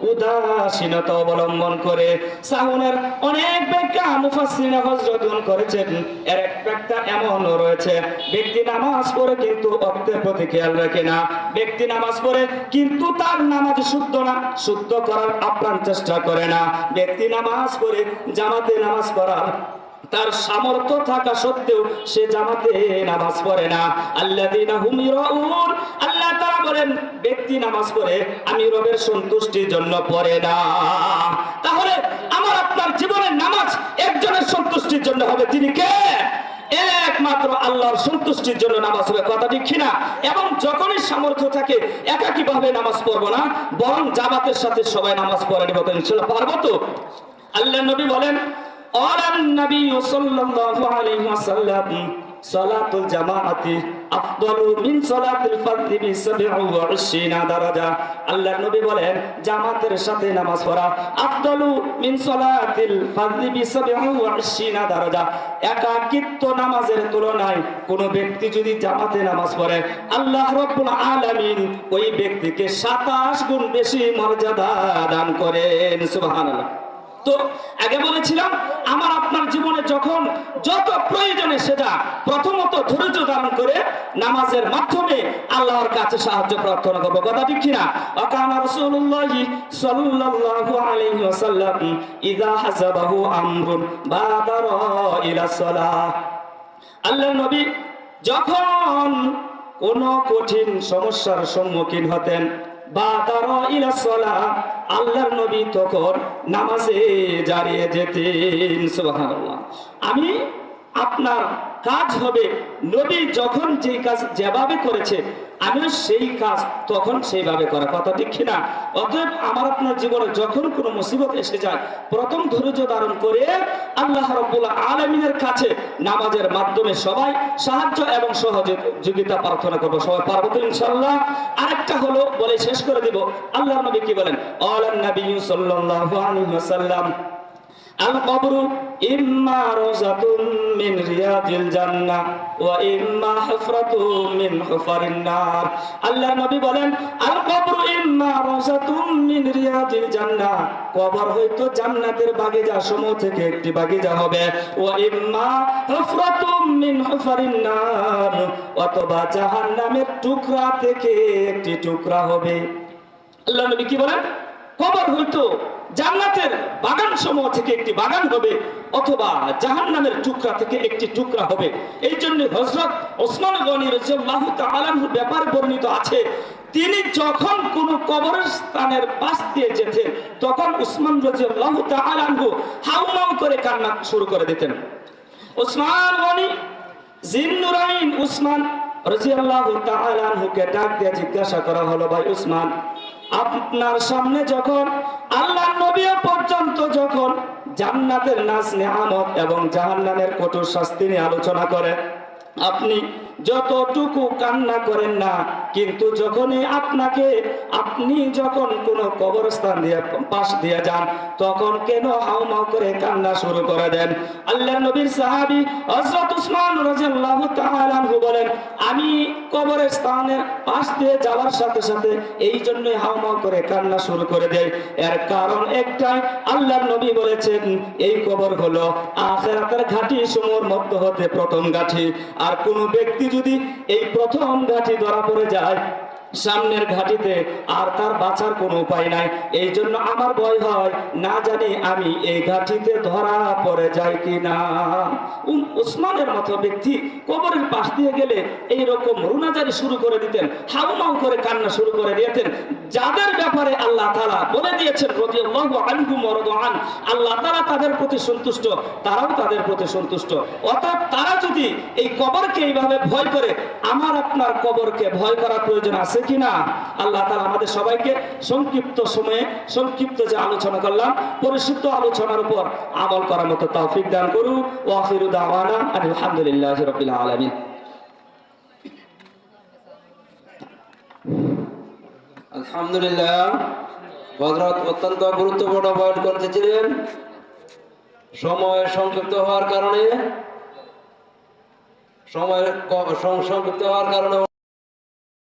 উদাসীনতা অবলম্বন করে। সাহুনের অনেক ব্যাখ্যা মুফাসসিরিন হযরতুন করেছেন। এর একটা এমনও রয়েছে, ব্যক্তি নামাজ পড়ে কিন্তু অর্থের প্রতি খেয়াল রাখে না, ব্যক্তি নামাজ পড়ে কিন্তু তার নামাজ শুদ্ধ না, শুদ্ধ করার আপ্রাণ চেষ্টা করে না, ব্যক্তি নামাজ পড়ে জামাতে নামাজ পড়ার তার সামর্থ্য থাকা সত্ত্বেও সে জামাতে নামাজ পড়ে না। আল্লাযীনা হুম ইরাউন, আল্লাহ তাআলা বলেন ব্যক্তি নামাজ পড়ে আমি রবের সন্তুষ্টির জন্য পড়ে না। তাহলে আমার আপনার জীবনের নামাজ একজনের সন্তুষ্টির জন্য হবে, তিনি কে? একমাত্র আল্লাহর সন্তুষ্টির জন্য নামাজ হবে, কথা ঠিক কিনা? এবং যখনই সামর্থ্য থাকে একাকী ভাবে নামাজ পড়বো না, বরং জামাতের সাথে সবাই নামাজ পড়ে নিব। তো ইনশাআল্লাহ পারবো তো? আল্লাহর নবী বলেন নবী সাল্লাল্লাহু আলাইহি ওয়াসাল্লাম সালাতুল জামাআতি আফদালু মিন সালাতিল ফারদি বি 27 দারাজা। আল্লাহর নবী বলেন জামাতের সাথে নামাজ পড়া আফদালু মিন সালাতিল ফারদি বি 27 দারাজা। একাকিত্ব নামাজের তুলনায় কোন ব্যক্তি যদি জামাতে নামাজ পড়ে আল্লাহ রাব্বুল আলামিন ওই ব্যক্তিকে 27 গুণ বেশি মর্যাদা দান করেন। সুবহানাল্লাহ। তো আগে বলেছিলাম আমার আপনার জীবনে যখন যত প্রয়োজনে সেটা প্রথমত ধৈর্য ধারণ করে নামাজের মাধ্যমে আল্লাহর কাছে সাহায্য প্রার্থনা করব, কথা ঠিক কিনা? ওয়াকানা রাসূলুল্লাহ সাল্লাল্লাহু আলাইহি ওয়াসাল্লাম ইযা হাসাবাহু আমরুন বাদারা ইলা সালাহ। আল্লাহর নবী যখন কোন কঠিন সমস্যার সম্মুখীন হতেন বাদারা ইলা সালাহ, আল্লাহর নবী তখন নামাজে দাঁড়িয়ে যেতেন। সুবহানাল্লাহ। আমি আপনার কাজ হবে নবী যখন যে কাজ যেভাবে করেছে আমিও সেই কাজ তখন সেইভাবে করা, কথা ঠিক কিনা? অতএব আমার আপনার জীবনে যখন কোনো মুসিবত এসে যায় প্রথম ধৈর্য ধারণ করে আল্লাহ রাব্বুল আলামিনের কাছে নামাজের মাধ্যমে সবাই সাহায্য এবং সহযোগিতা প্রার্থনা করবো। সবাই পারবো তো ইনশাআল্লাহ? আরেকটা হলো বলে শেষ করে দিব, আল্লাহর নবী কি বলেন? আলান নবী সাল্লাল্লাহু আলাইহি ওয়াসাল্লাম আল কবরু ইম্মা রাওযাতুম মিন রিয়াদিল জান্নাহ ওয়া ইম্মা হুফরাতুম মিন হুফারিন নার। আল্লাহর নবী বলেন আল কবরু ইম্মা রাওযাতুম মিন রিয়াদিল জান্নাহ, কবর হয়তো জান্নাতের বাগিচা সমূহ থেকে একটি বাগিচা হবে, ওয়া ইম্মা হুফরাতুম মিন হুফারিন নার, অথবা জাহান্নামের টুকরা থেকে একটি টুকরা হবে। আল্লাহর নবী কি বলেন? কবর হয়তো জান্নাতের বাগান সমূহ থেকে একটি বাগান হবে, অথবা জাহান্নামের টুকরা থেকে একটি টুকরা হবে। এই জন্য হযরত ওসমান গনি রাদিয়াল্লাহু তাআলা আনহুর ব্যাপারে বর্ণিত আছে, তিনি যখন কোন কবরের স্থানের পাশ দিয়ে যেতেন তখন ওসমান রাদিয়াল্লাহু তাআলা আনহু হাউমাউ করে কান্না শুরু করে দিতেন। ওসমান গনি জিন্নুরাইন ওসমান রাদিয়াল্লাহু তাআলা আনহুকে ডাক দিয়ে জিজ্ঞাসা করা হলো, ভাই ওসমান, আপনার সামনে যখন আল্লাহর নবী পর্যন্ত যখন জান্নাতের নাজ নেয়ামত এবং জাহান্নামের কঠোর শাস্তি নিয়ে আলোচনা করে আপনি যতটুকু কান্না করেন না, কিন্তু যখনই আপনি যখন কোন কবরস্থান দিয়ে পাশ দিয়ে যান তখন কেন হাউমাউ করে কান্না শুরু করে দেন? আল্লাহর নবীর সাহাবী হযরত উসমান রাদিয়াল্লাহু তাআলা আনহু বলেন, আমি কবরের স্থানের পাশ দিয়ে যাওয়ার সাথে সাথে এই জন্যই হাউমাউ করে কান্না শুরু করে দেয়। এর কারণ একটাই, আল্লাহর নবী বলেছেন এই কবর হলো আখিরাতের ঘাঁটি সমূহের মধ্যে হতে প্রথম ঘাঁটি। আর কোন ব্যক্তি যদি এই প্রথম ঘাঁটি ধরা পড়ে যায় সামনের ঘাটিতে আর তার বাঁচার কোনো উপায় নাই। এই জন্য আমার ভয় হয় না জানি আমি এই ঘাটিতে ধরা পড়ে যাই কিনা। উসমানের মতো ব্যক্তি কবরের পাশ দিয়ে গেলে এইরকম রুনাজারি শুরু করে দিতেন, হাউমাউ করে কান্না শুরু করে দিতেন, যাদের ব্যাপারে আল্লাহ তাআলা বলে দিয়েছেন রাদিয়াল্লাহু আনহুম ওয়া রাদু আন, আল্লাহ তাআলা তাদের প্রতি সন্তুষ্ট, তারাও তাদের প্রতি সন্তুষ্ট। অর্থাৎ তারা যদি এই কবরকে এইভাবে ভয় করে, আমার আপনার কবরকে ভয় করার প্রয়োজন আছে কিনা? আল্লাহ তাআলা আমাদের সবাইকে সংক্ষিপ্ত সময়ে সংক্ষিপ্ত যে আলোচনা করলাম পরিশুদ্ধ আলোচনার উপর আমল করার মতো তৌফিক দান করুন। ওয়া আখিরু দাওয়ানা আলহামদুলিল্লাহি রাব্বিল আলামিন। আলহামদুলিল্লাহ, হযরত অত্যন্ত গুরুত্বপূর্ণ বয়ান করতেছিলেন। সময় সংক্ষিপ্ত হওয়ার কারণে